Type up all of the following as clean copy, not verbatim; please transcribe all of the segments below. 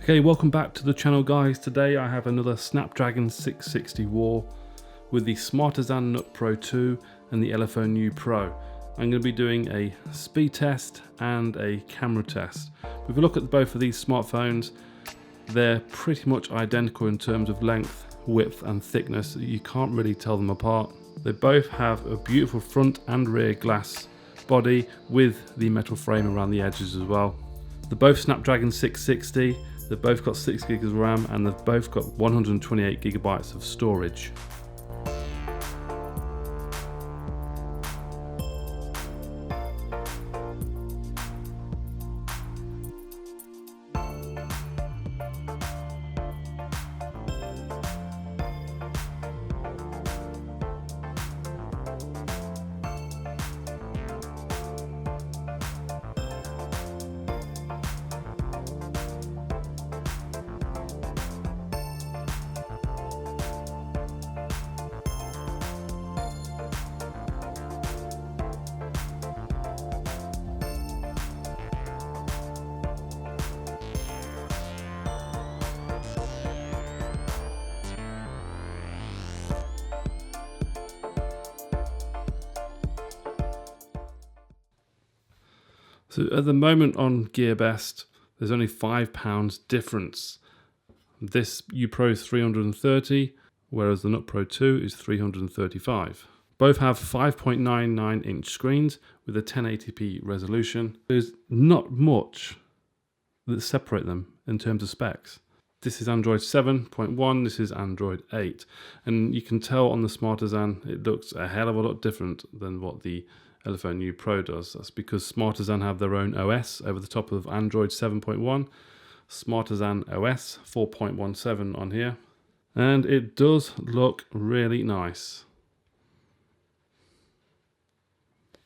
Okay, welcome back to the channel, guys. Today I have another Snapdragon 660 war with the Smartisan Nut Pro 2 and the Elephone U Pro. I'm going to be doing a speed test and a camera test. If we look at both of these smartphones, they're pretty much identical in terms of length, width and thickness. You can't really tell them apart. They both have a beautiful front and rear glass body with the metal frame around the edges as well. They're both Snapdragon 660. They've both got 6 gigs of RAM and they've both got 128 gigabytes of storage. So at the moment on GearBest, there's only £5 difference. This U Pro is 330, whereas the Nut Pro 2 is 335. Both have 5.99 inch screens with a 1080p resolution. There's not much that separate them in terms of specs. This is Android 7.1, this is Android 8. And you can tell on the Smartisan it looks a hell of a lot different than what the Elephone U Pro does. That's because Smartisan have their own OS over the top of Android 7.1, Smartisan OS 4.17 on here, and it does look really nice.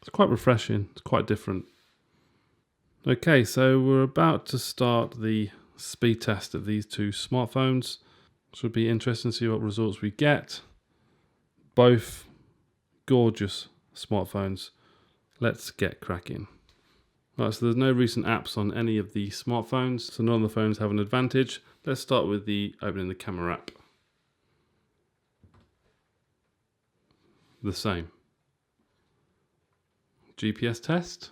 It's quite refreshing, it's quite different. Okay, so we're about to start the speed test of these two smartphones. Should be interesting to see what results we get. Both gorgeous smartphones. Let's get cracking. Right, so there's no recent apps on any of the smartphones, so none of the phones have an advantage. Let's start with the opening the camera app. The same. GPS test.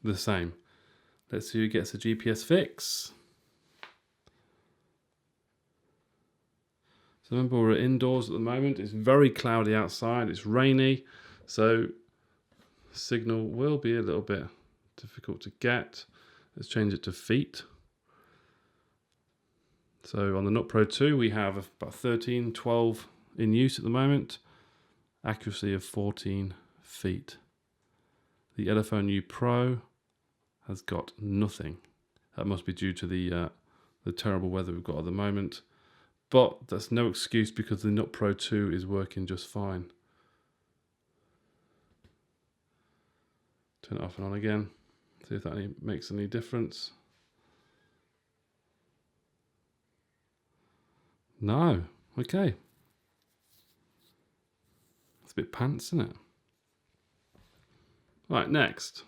The same. Let's see who gets a GPS fix. So remember, we're indoors at the moment. It's very cloudy outside. It's rainy, so signal will be a little bit difficult to get. Let's change it to feet. So on the Nut Pro 2, we have about 13, 12 in use at the moment. Accuracy of 14 feet. The Elephone U Pro has got nothing. That must be due to the terrible weather we've got at the moment. But that's no excuse because the Nut Pro 2 is working just fine. Turn it off and on again. See if that makes any difference. No. Okay. It's a bit pants, isn't it? Right, next.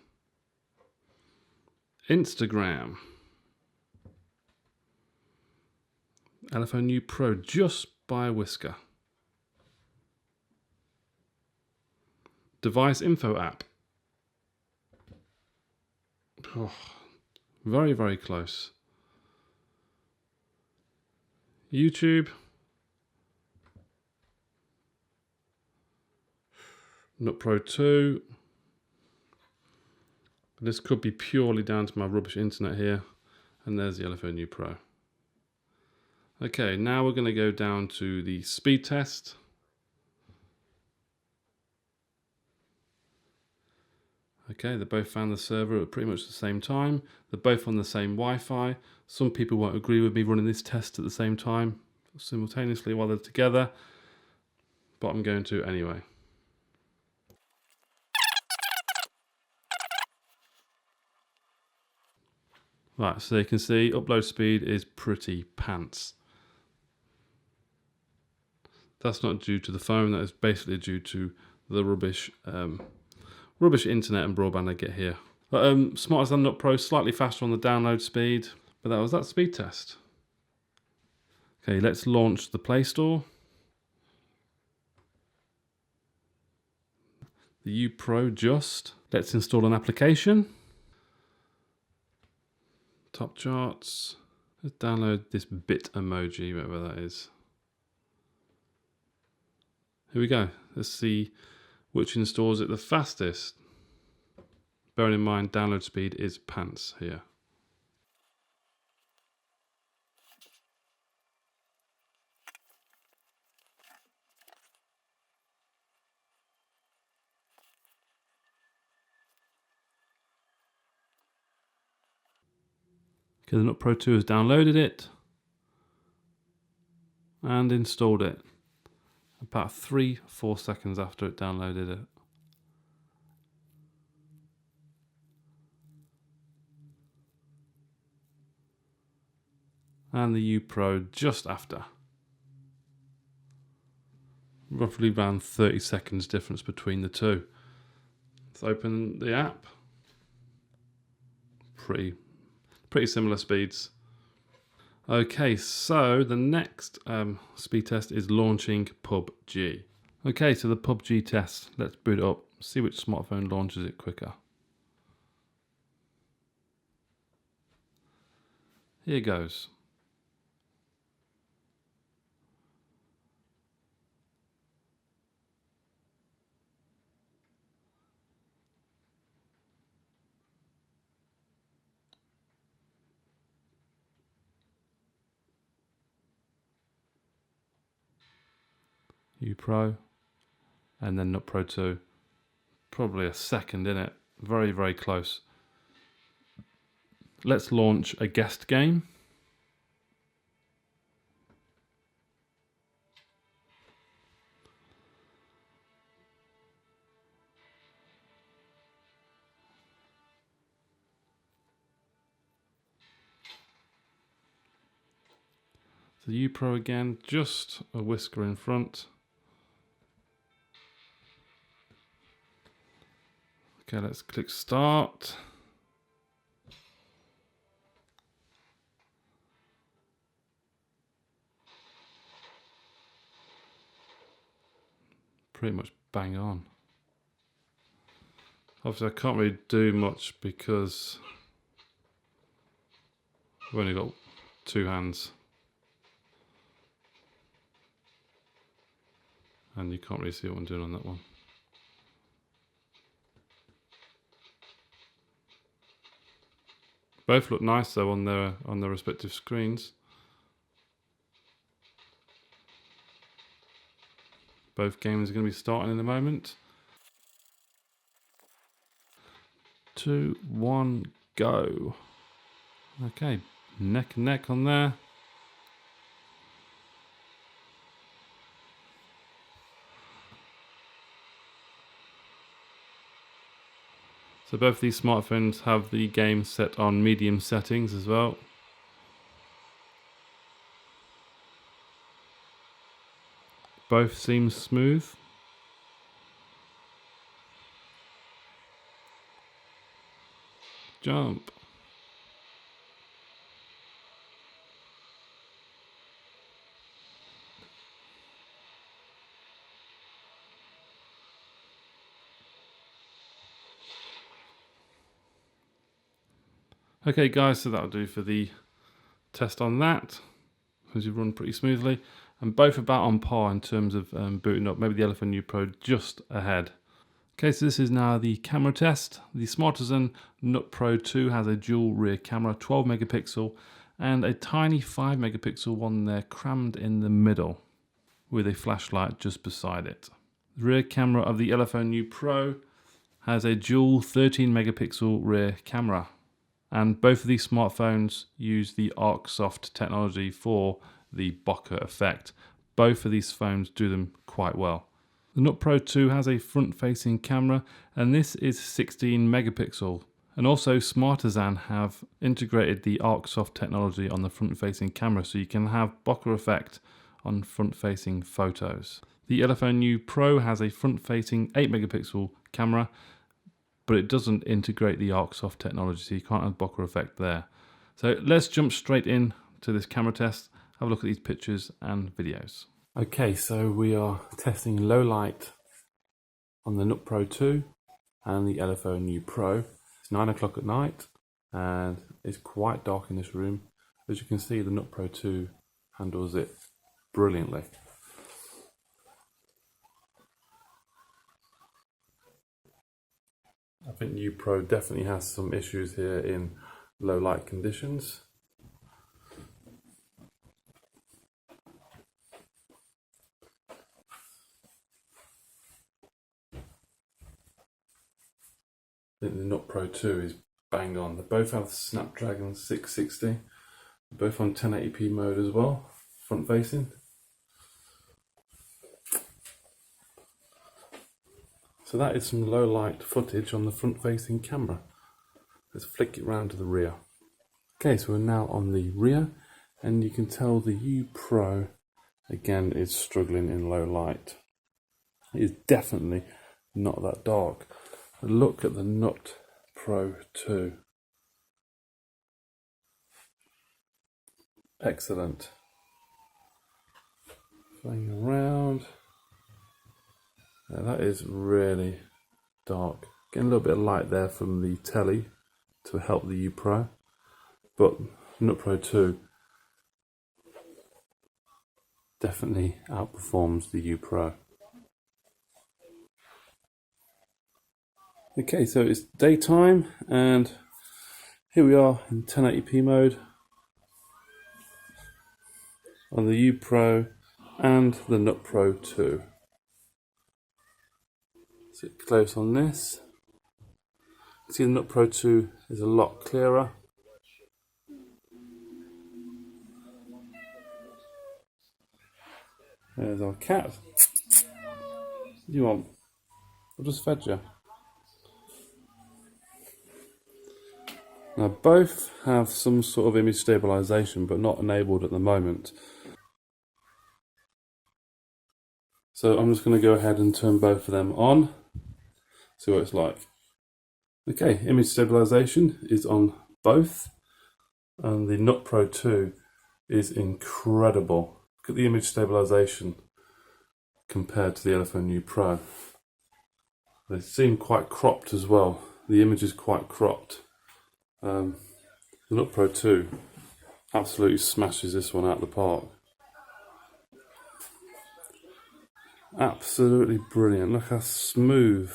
Instagram. Elephone U Pro just by a whisker. Device info app. Oh, very, very close. YouTube. Nut Pro 2. This could be purely down to my rubbish internet here. And there's the Elephone U Pro. Okay, now we're going to go down to the speed test. Okay, they both found the server at pretty much the same time. They're both on the same Wi-Fi. Some people won't agree with me running this test at the same time, simultaneously while they're together, but I'm going to anyway. Right, so you can see upload speed is pretty pants. That's not due to the phone, that is basically due to the rubbish internet and broadband I get here But Smartisan Nut Pro slightly faster on the download speed, but that was that speed test. Okay, let's launch the Play Store. The U Pro just. Let's install an application. Top charts. Let's download this bit emoji, whatever that is. Here we go. Let's see which installs it the fastest. Bearing in mind download speed is pants here. Okay, the Nut Pro 2 has downloaded it and installed it about 3-4 seconds after it downloaded it. And the U Pro just after. Roughly around 30 seconds difference between the two. Let's open the app. Pretty similar speeds. Okay, so the next speed test is launching PUBG. Okay, so the PUBG test, let's boot it up, see which smartphone launches it quicker. Here goes. U Pro, and then Nut Pro 2. Probably a second in it. Very, very close. Let's launch a guest game. So U Pro again, just a whisker in front. Okay, let's click start. Pretty much bang on. Obviously I can't really do much because I've only got two hands. And you can't really see what I'm doing on that one. Both look nice though on their respective screens. Both games are going to be starting in a moment. 2, 1, go. Okay, neck and neck on there. So both these smartphones have the game set on medium settings as well. Both seem smooth. Jump. Okay guys, so that'll do for the test on that. As you run pretty smoothly. And both about on par in terms of booting up. Maybe the Elephone U Pro just ahead. Okay, so this is now the camera test. The Smartisan Nut Pro 2 has a dual rear camera, 12 megapixel, and a tiny 5 megapixel one there crammed in the middle with a flashlight just beside it. The rear camera of the Elephone U Pro has a dual 13 megapixel rear camera. And both of these smartphones use the ArcSoft technology for the bokeh effect. Both of these phones do them quite well. The Nut Pro 2 has a front-facing camera, and this is 16 megapixel. And also Smartisan have integrated the ArcSoft technology on the front-facing camera, so you can have bokeh effect on front-facing photos. The Elephone U Pro has a front-facing 8 megapixel camera, but it doesn't integrate the ArcSoft technology, so you can't have Bokeh effect there. So let's jump straight in to this camera test, have a look at these pictures and videos. Okay, so we are testing low light on the Nut Pro 2 and the Elephone U Pro. It's 9 o'clock at night and it's quite dark in this room. As you can see, the Nut Pro 2 handles it brilliantly. I think U Pro definitely has some issues here in low light conditions. I think the Nut Pro 2 is bang on. They both have Snapdragon 660, both on 1080p mode as well, front facing. So that is some low light footage on the front facing camera. Let's flick it round to the rear. Okay, so we're now on the rear and you can tell the U Pro again is struggling in low light. It is definitely not that dark. Look at the Nut Pro 2. Excellent. Playing around. Yeah, that is really dark. Getting a little bit of light there from the telly to help the U Pro, but Nut Pro 2 definitely outperforms the U Pro. Okay, so it's daytime and here we are in 1080p mode on the U Pro and the Nut Pro 2. Sit close on this. See, the Nut Pro 2 is a lot clearer. There's our cat. What do you want? I'll just fed you. Now both have some sort of image stabilization, but not enabled at the moment. So I'm just going to go ahead and turn both of them on, see what it's like. Okay, image stabilization is on both, and the Nut Pro 2 is incredible. Look at the image stabilization compared to the Elephone U Pro. They seem quite cropped as well. The image is quite cropped. The Nut Pro 2 absolutely smashes this one out of the park. Absolutely brilliant. Look how smooth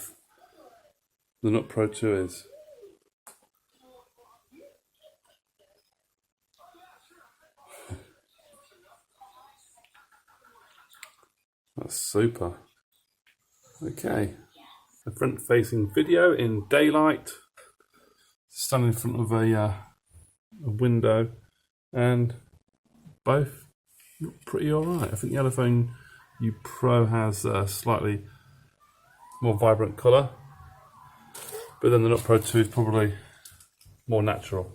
the Nut Pro 2 is. That's super. Okay, a front facing video in daylight. Standing in front of a window, and both look pretty alright. I think the Elephone U Pro has a slightly more vibrant colour, but then the Nut Pro 2 is probably more natural.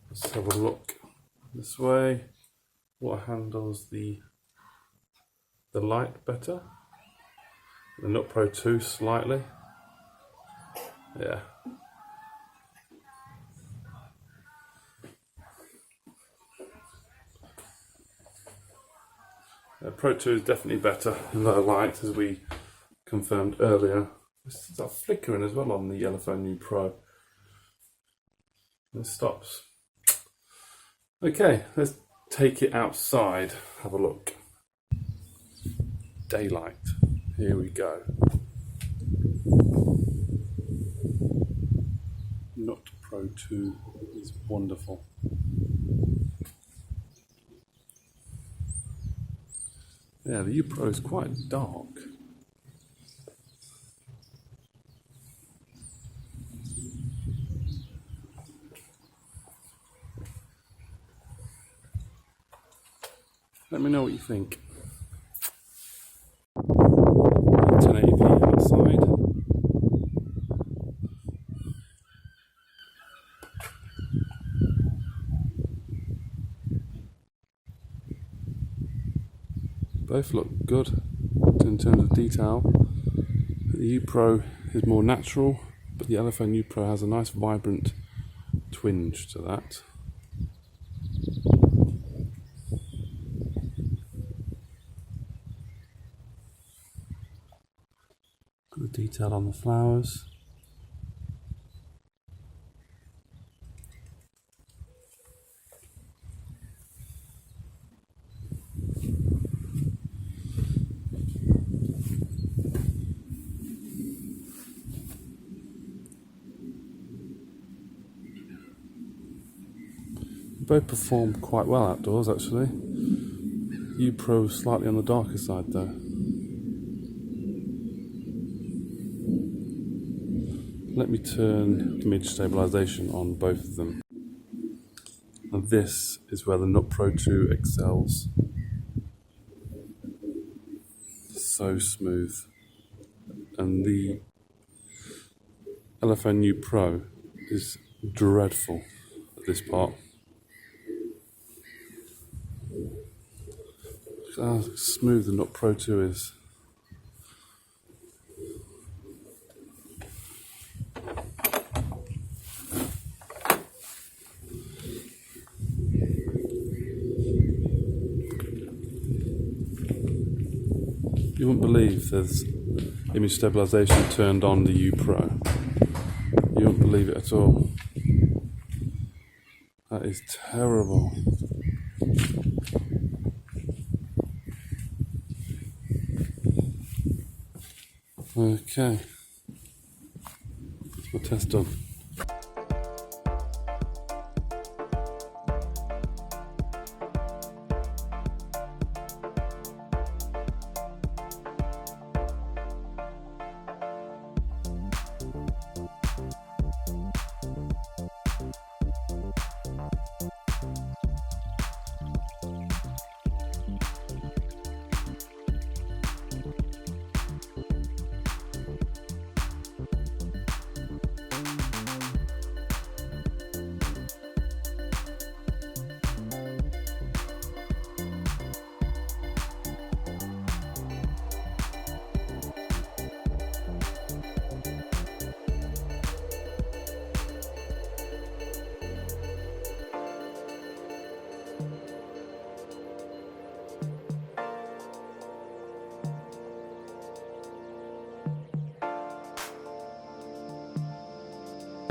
Let's have a look this way. What handles the light better? The Nut Pro 2 slightly. Yeah. Pro 2 is definitely better in low light, as we confirmed earlier. There's that flickering as well on the Elephone U Pro. It stops. Okay, let's take it outside, have a look. Daylight, here we go. Nut Pro 2 is wonderful. Yeah, the U Pro is quite dark. Let me know what you think. 1080p outside. Both look good in terms of detail. The U Pro is more natural, but the Elephone U Pro has a nice vibrant twinge to that. Got the detail on the flowers. Both perform quite well outdoors actually. U Pro slightly on the darker side though. Let me turn image stabilization on both of them. And this is where the Nut Pro 2 excels. So smooth. And the Elephone U Pro is dreadful at this part. How smooth the Nut Pro 2 is. You wouldn't believe there's image stabilization turned on the U Pro. You wouldn't believe it at all. That is terrible. Okay, that's my test done.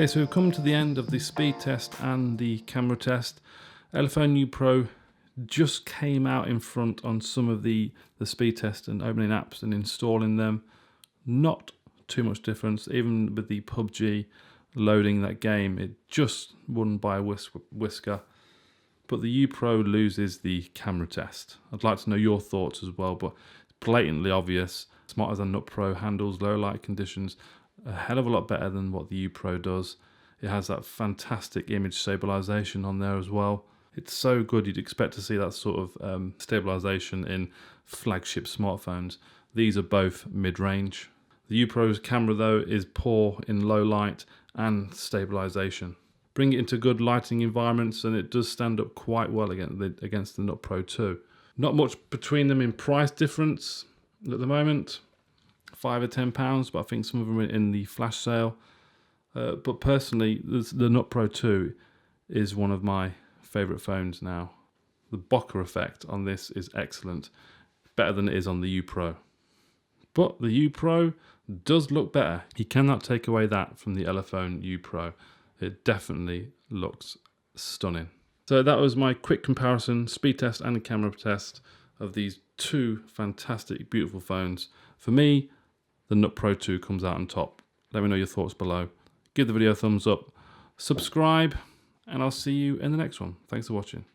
Okay, so we've come to the end of the speed test and the camera test. Elephone U Pro just came out in front on some of the speed test and opening apps and installing them. Not too much difference, even with the PUBG loading that game, it just won by a whisker. But the U Pro loses the camera test. I'd like to know your thoughts as well, but it's blatantly obvious. Smartisan Nut Pro handles low light conditions a hell of a lot better than what the U Pro does. It has that fantastic image stabilization on there as well. It's so good, you'd expect to see that sort of stabilization in flagship smartphones. These are both mid-range. The U Pro's camera though is poor in low light and stabilization. Bring it into good lighting environments and it does stand up quite well against the Nut Pro 2. Not much between them in price difference at the moment. £5 or £10, but I think some of them are in the flash sale. But personally, the Nut Pro 2 is one of my favourite phones now. The bokeh effect on this is excellent, better than it is on the U Pro. But the U Pro does look better. You cannot take away that from the Elephone U Pro. It definitely looks stunning. So that was my quick comparison, speed test and camera test of these two fantastic, beautiful phones. For me, the Nut Pro 2 comes out on top. Let me know your thoughts below. Give the video a thumbs up, subscribe, and I'll see you in the next one. Thanks for watching.